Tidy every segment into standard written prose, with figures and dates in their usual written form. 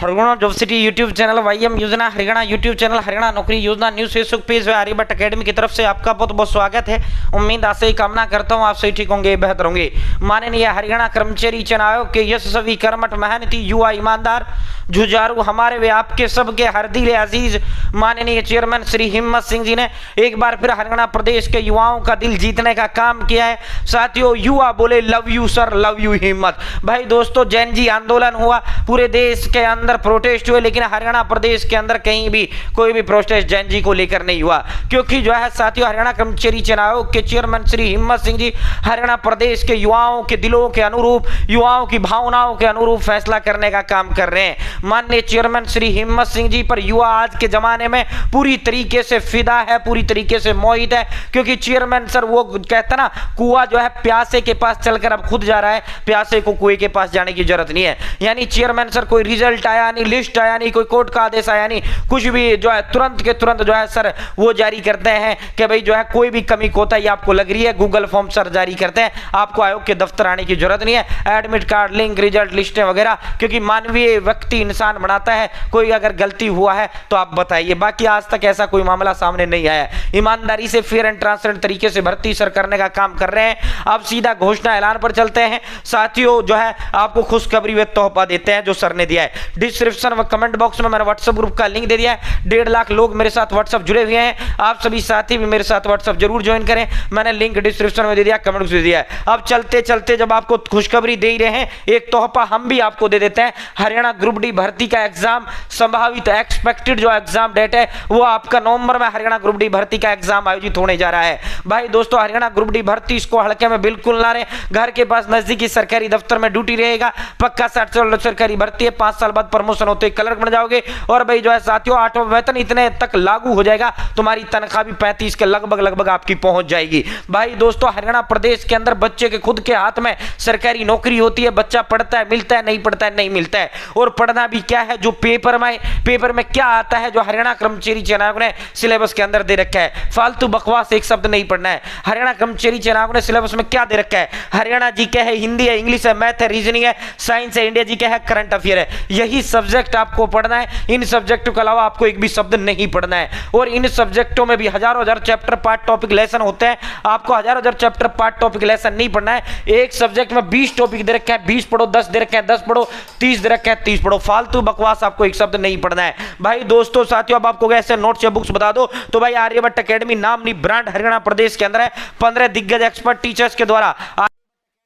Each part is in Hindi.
Haryana job city YouTube channel, YM योजना हरियाणा यूट्यूब चैनल, हरियाणा नौकरी योजना न्यूज फेसबुक पेज व आर्यभट्ट अकेडमी की तरफ से आपका बहुत बहुत स्वागत है। उम्मीद आशा ही कामना करता हूँ आप सही ठीक होंगे, बेहतर होंगे। माननीय हरियाणा कर्मचारी चयन आयोग के यशस्वी कर्मठ मेहनती युवा ईमानदार जुझारू हमारे वे आपके सबके हर दिल अजीज माननीय चेयरमैन श्री हिम्मत सिंह जी ने एक बार फिर हरियाणा प्रदेश के युवाओं का दिल जीतने का काम किया है। साथियों, युवा बोले love you sir, love you हिम्मत। भाई दोस्तों, जैन जी आंदोलन हुआ, पूरे देश के अंदर प्रोटेस्ट हुए, लेकिन हरियाणा प्रदेश के अंदर कहीं भी कोई भी प्रोटेस्ट जैन जी को लेकर नहीं हुआ, क्योंकि जो है साथियों हरियाणा कर्मचारी चयन आयोग के चेयरमैन श्री हिम्मत सिंह जी हरियाणा प्रदेश के युवाओं के दिलों के अनुरूप, युवाओं की भावनाओं के अनुरूप फैसला करने का काम कर रहे हैं। माननीय चेयरमैन श्री हिम्मत सिंह जी पर युवा आज के जमाने में पूरी तरीके से फिदा है, पूरी तरीके से मोहित है, क्योंकि चेयरमैन सर वो कहता ना, कुआं जो है प्यासे के पास चलकर अब खुद जा रहा है, प्यासे को कुएं के पास जाने की जरूरत नहीं है। यानी चेयरमैन सर कोई रिजल्ट आया नहीं, लिस्ट आया नहीं, कोई कोर्ट का आदेश आया नहीं, कुछ भी जो है तुरंत के तुरंत जो है सर वो जारी करते हैं कि भाई जो है कोई भी कमी कोताही आपको लग रही है, गूगल फॉर्म सर जारी करते हैं, आपको आयोग के दफ्तर आने की जरूरत नहीं है। एडमिट कार्ड, लिंक, रिजल्ट, लिस्टें वगैरह, क्योंकि मानवीय व्यक्ति इंसान बनाता है, कोई अगर गलती हुआ है तो आप बताइए। बाकी आज तक ऐसा कोई मामला सामने नहीं आया। ईमानदारी से फेयर एंड ट्रांसपेरेंट तरीके से भर्ती सर करने का काम कर रहे हैं। अब सीधा घोषणा ऐलान पर चलते हैं। साथियों जो है आपको खुशखबरी व तोहफा देते हैं जो सर ने दिया है। डिस्क्रिप्शन व कमेंट बॉक्स में मैंने व्हाट्सएप ग्रुप का लिंक दे दिया है। 1.5 लाख लोग मेरे साथ व्हाट्सएप जुड़े हुए हैं। आप सभी साथी भी मेरे साथ व्हाट्सएप जरूर ज्वाइन करें। मैंने लिंक डिस्क्रिप्शन में दे दिया, कमेंट में दे दिया है। अब चलते चलते जब आपको खुशखबरी दे ही रहे हैं, एक तोहफा हम भी आपको दे देते हैं। हरियाणा ग्रुप डी भर्ती का एग्जाम संभावित एक्सपेक्टेड जो एग्जाम डेट है वो आपका नवंबर में हरियाणा ग्रुप डी भर्ती का एग्जाम आयोजित होने जा रहा है। भाई दोस्तों, हरियाणा ग्रुप डी भर्ती इसको हल्के में बिल्कुल ना रहे। घर के पास नजदीकी सरकारी दफ्तर में ड्यूटी रहेगा, पक्का 60 सरकारी भर्ती है। 5 साल बाद प्रमोशन होते क्लर्क बन जाओगे। और भाई जो है साथियों 8वां वेतन इतने तक लागू हो जाएगा, तुम्हारी तनख्वाह भी 35 के लगभग आपकी पहुंच जाएगी। भाई दोस्तों, हरियाणा प्रदेश के अंदर बच्चे के खुद के हाथ में सरकारी नौकरी होती है। बच्चा पढ़ता है, मिलता है, नहीं पढ़ता है, नहीं मिलता है। और पढ़ना भी क्या है, जो पेपर में क्या आता है, जो हरियाणा कर्मचारी चयन आयोग ने सिलेबस के अंदर दे रखा है। फालतू बकवास एक शब्द नहीं पढ़ना है। हरियाणा कर्मचारी चयन आयोग ने सिलेबस में क्या दे रखा है, हरियाणा जीके है, हिंदी है, इंग्लिश है, मैथ है, रीजनिंग है, साइंस है, इंडिया जीके है, करंट अफेयर है। यही सब्जेक्ट आपको पढ़ना है। इन सब्जेक्टों के अलावा आपको एक भी शब्द नहीं पढ़ना है। और इन सब्जेक्टों में भी हजारों चैप्टर पार्ट टॉपिक लेसन होते हैं। आपको हजारों चैप्टर पार्ट टॉपिक लेसन नहीं पढ़ना है। एक सब्जेक्ट में 20 टॉपिक दे रखे हैं, 20 पढ़ो, 10 दे रखे हैं, 10 पढ़ो, 30 दे रखे हैं, 30 पढ़ो। फालतू बकवास आपको एक शब्द नहीं पढ़ना है। भाई दोस्तों साथियों, अब आपको ऐसे नोट्स या बुक्स बता दो तो भाई आर्यभट्ट अकेडमी नामनी ब्रांड हरियाणा प्रदेश के अंदर है। 15 दिग्गज एक्सपर्ट टीचर्स के द्वारा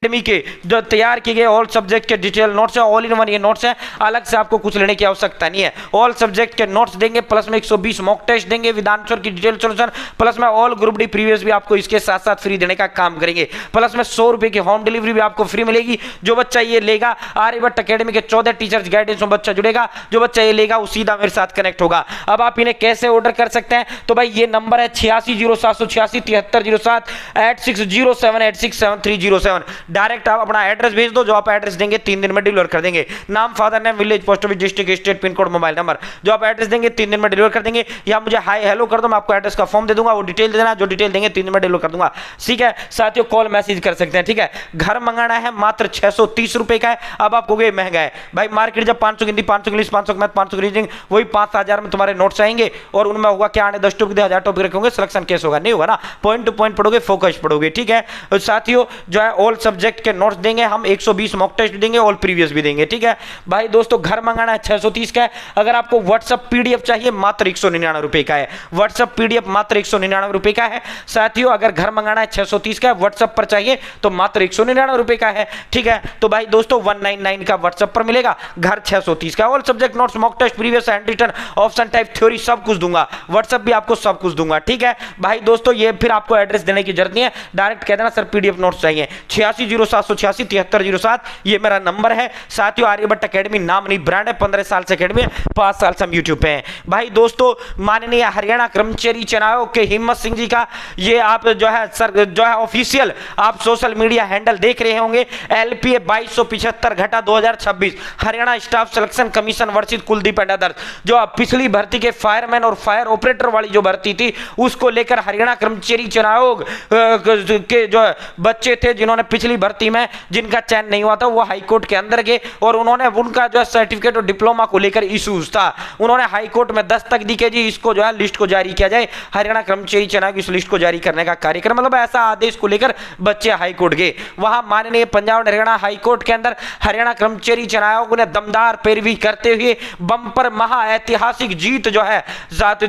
अकेडमी के जो तैयार किए गए ऑल सब्जेक्ट के डिटेल नोट्स है, ऑल इन वन ये नोट्स है। अलग से आपको कुछ लेने की आवश्यकता नहीं है। ऑल सब्जेक्ट के नोट्स देंगे, प्लस में 120 मॉक टेस्ट देंगे, विधानसभा की डिटेल सॉल्यूशन, प्लस में ऑल ग्रुप डी प्रीवियस भी आपको इसके साथ साथ फ्री देने का काम करेंगे। प्लस में 100 रुपए की होम डिलीवरी भी आपको फ्री मिलेगी। जो बच्चा ये लेगा, आर्यभट्ट अकेडमी के 14 टीचर्स गाइडेंस में बच्चा जुड़ेगा, जो बच्चा ये लेगा वो सीधा मेरे साथ कनेक्ट होगा। अब आप इन्हें कैसे ऑर्डर कर सकते हैं, तो भाई ये नंबर है 860786 7307 8607867307। डायरेक्ट आप अपना एड्रेस भेज दो, जो आप एड्रेस देंगे 3 दिन में डिलीवर कर देंगे। नाम, father name, village, post office, district, state, pin code, mobile number, जो आप एड्रेस देंगे 3 दिन में डिलीवर कर देंगे। या मुझे हाय हेलो कर दो, मैं आपको एड्रेस का फॉर्म दे दूंगा, वो डिटेल दे देना, जो डिटेल देंगे 3 दिन में डिलीवर कर दूंगा। ठीक है साथियों, कॉल मैसेज कर सकते हैं। ठीक है, घर मंगाना है मात्र 630 रुपए का है। अब आपको ये महंगा है भाई, मार्केट जब 500 हिंदी, 500 इंग्लिश, 500 मैथ, 500 रीजनिंग, वही 5,000 में तुम्हारे नोट्स आएंगे। और उनमें होगा क्या, आने 10 टॉपिक 1000 टॉपिक रखेंगे, सिलेक्शन केस होगा नहीं होगा ना, पॉइंट टू पॉइंट पढ़ोगे, फोकस पढ़ोगे। ठीक है साथियों, जो है ऑल सब्जेक्ट के नोट्स देंगे हम, 120 मॉक टेस्ट देंगे, ऑल प्रीवियस भी देंगे। ठीक है भाई दोस्तों, घर मंगाना है 630 का है। अगर आपको व्हाट्सएप पीडीएफ चाहिए मात्र 199 रुपए का है। व्हाट्सएप पीडीएफ मात्र 199 रुपए का है। साथियों अगर घर मंगाना है 630 का है, व्हाट्सएप पर चाहिए तो मात्र 199 रुपए का है। ठीक है, तो भाई दोस्तों 199 का व्हाट्सएप पर मिलेगा, घर 630 का। All subject notes, mock test, previous, hand written, option type, theory सब कुछ दूंगा। व्हाट्सएप भी आपको सब कुछ दूंगा। ठीक है भाई दोस्तों, ये फिर आपको एड्रेस देने की जरूरत नहीं है, डायरेक्ट कह देना सर पीडीएफ नोट्स चाहिए। 860786 7307 ये मेरा नंबर है। साथियों आर्यभट्ट अकेडमी नाम नहीं ब्रांड है, 15 साल से अकेडमी है, 5 साल से हम यूट्यूब पे हैं। भाई दोस्तों, माननीय हरियाणा कर्मचारी चयन आयोग के हिम्मत सिंह जी का ये आप जो है सर जो है ऑफिशियल आप सोशल मीडिया हैंडल देख रहे होंगे। एलपीए 2275 घटा 2026 हरियाणा स्टाफ सिलेक्शन कमीशन वर्षित कुलदीप एंड अदर्स, जो पिछली भर्ती के फायरमैन और फायर ऑपरेटर वाली जो भर्ती थी उसको लेकर हरियाणा कर्मचारी चयन आयोग के जो बच्चे थे जिन्होंने पिछली भर्ती में जिनका चयन नहीं हुआ था वो हाईकोर्ट के अंदर गए और उन्होंने उनका जो है सर्टिफिकेट और डिप्लोमा को लेकर इश्यूज था, उन्होंने हाईकोर्ट में दस्तक दी कि जी इसको जो है लिस्ट को जारी किया जाए, हरियाणा कर्मचारी चयन आयोग इस लिस्ट को जारी करने का कार्यक्रम, मतलब ऐसा आदेश को लेकर बच्चे हाईकोर्ट गए। वहां माननीय पंजाब हरियाणा हाईकोर्ट के अंदर हरियाणा कर्मचारी चयन आयोग ने दमदार पैरवी करते हुए बंपर महा ऐतिहासिक जीत जो है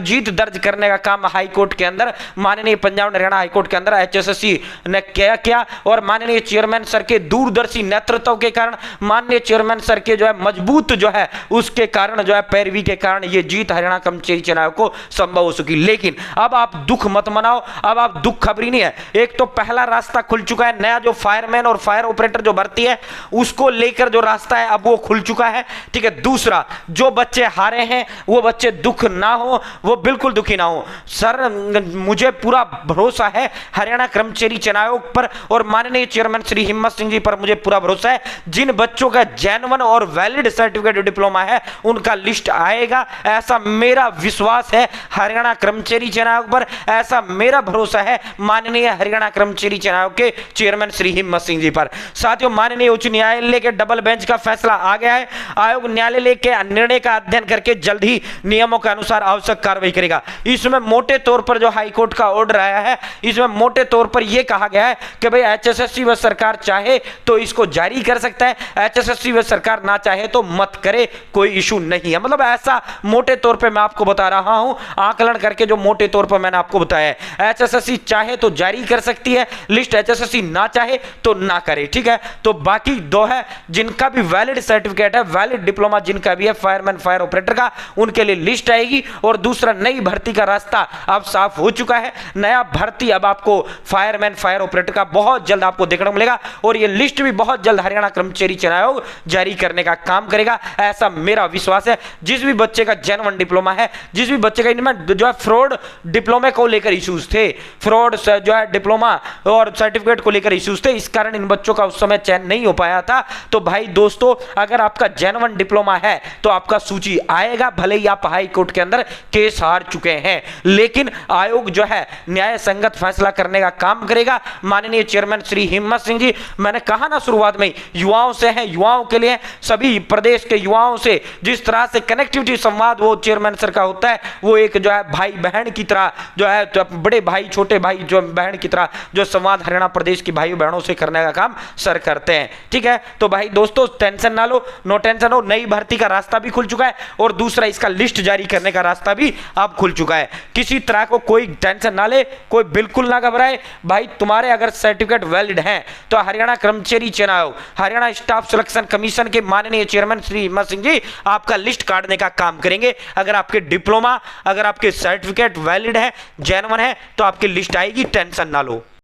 जीत दर्ज करने का काम हाईकोर्ट के अंदर माननीय पंजाब हरियाणा हाईकोर्ट के अंदर एचएसएससी ने किया और माननीय चेयरमैन सर के दूरदर्शी नेतृत्व के कारण, माननीय चेयरमैन सर के जो है मजबूत जो है उसके कारण जो है पैरवी के कारण ये जीत हरियाणा कर्मचारी चयन आयोग को संभव हो सकी। लेकिन अब आप दुख मत मनाओ, अब आप दुख खबरी नहीं है। एक तो पहला रास्ता खुल चुका है, नया जो फायरमैन और फायर ऑपरेटर जो भर्ती है उसको लेकर जो रास्ता है अब वो खुल चुका है, ठीक है। दूसरा, जो बच्चे हारे हैं वो बच्चे दुख ना हो, वो बिल्कुल दुखी ना हो। सर मुझे पूरा भरोसा है हरियाणा कर्मचारी चयन आयोग पर और माननीय चेयरमैन श्री हिम्मत सिंह जी पर मुझे पूरा भरोसा है। जिन बच्चों का जेन्युइन और वैलिड सर्टिफिकेट डिप्लोमा है उनका लिस्ट आएगा, ऐसा मेरा विश्वास है हरियाणा कर्मचारी चयन आयोग पर, ऐसा मेरा भरोसा है माननीय हरियाणा कर्मचारी चयन आयोग के चेयरमैन श्री हिम्मत सिंह जी पर। साथियों, माननीय उच्च न्यायालय के डबल बेंच का फैसला आ गया है। आयोग न्यायालय के निर्णय का अध्ययन करके जल्द ही नियमों के अनुसार आवश्यक कार्रवाई करेगा। इसमें मोटे तौर पर जो हाईकोर्ट का ऑर्डर आया है इसमें मोटे तौर पर यह कहा गया है कि भाई एचएसएससी व सरकार चाहे तो इसको जारी कर सकता है, एचएसएससी व सरकार ना चाहे तो मत करे, कोई इशू नहीं है। मतलब ऐसा मोटे तौर पे मैं आपको बता रहा हूं, आकलन करके जो मोटे तौर पर मैंने आपको बताया है। एचएसएससी चाहे तो जारी कर सकती है लिस्ट, एचएसएससी ना चाहे तो ना करे, ठीक है। तो बाकी दो है जिनका भी वैलिड सर्टिफिकेट है, वैलिड डिप्लोमा जिनका भी है फायरमैन फायर ऑपरेटर का, उनके लिए लिस्ट आएगी। और दूसरा, नई भर्ती का रास्ता अब साफ हो चुका है। नया भर्ती अब आपको फायरमैन फायर ऑपरेटर का बहुत जल्द आपको देखने को मिलेगा और यह लिस्ट भी बहुत जल्द हरियाणा कर्मचारी चयन आयोग जारी करने का काम करेगा, ऐसा मेरा विश्वास है। जिस भी बच्चे का जेन्युइन डिप्लोमा है, जिस भी बच्चे का इनमें जो है फ्रॉड डिप्लोमे को लेकर इश्यूज थे, फ्रॉड जो है डिप्लोमा और सर्टिफिकेट को लेकर इश्यूज थे, इस कारण इन बच्चों का उस समय चयन नहीं हो पाया था। तो भाई दोस्तों, अगर आपका जेन्युइन डिप्लोमा है तो आपका सूची आएगा, भले ही आप हाई कोर्ट के अंदर केस हार चुके हैं, लेकिन आयोग जो है न्याय संगत फैसला करने का काम करेगा। माननीय चेयरमैन श्री हिम्मत सिंह जी, मैंने कहा ना शुरुआत में, युवाओं से हैं, युवाओं के लिए, सभी प्रदेश के युवाओं से जिस तरह से कनेक्टिविटी संवाद वो चेयरमैन सर का होता है, वो एक जो है भाई बहन की तरह जो है, तो बड़े भाई छोटे भाई जो बहन की तरह जो संवाद हरियाणा प्रदेश की भाई बहनों से करने का काम सर करते हैं, ठीक है। तो भाई दोस्तों, टेंशन ना लो, नो टेंशन हो, नई भर्ती का रास्ता भी खुल चुका है और दूसरा इसका लिस्ट जारी करने का रास्ता भी अब खुल चुका है। किसी तरह को कोई टेंशन ना ले, कोई बिल्कुल ना घबराए भाई। तुम्हारे अगर सर्टिफिकेट वैलिड हैं तो हरियाणा कर्मचारी चयन आयोग, हरियाणा स्टाफ सिलेक्शन कमीशन के माननीय चेयरमैन श्री हिम्मत सिंह जी आपका लिस्ट काटने का काम करेंगे। अगर आपके डिप्लोमा, अगर आपके सर्टिफिकेट वैलिड है, जेन्युइन है, तो आपकी लिस्ट आएगी, टेंशन ना लो।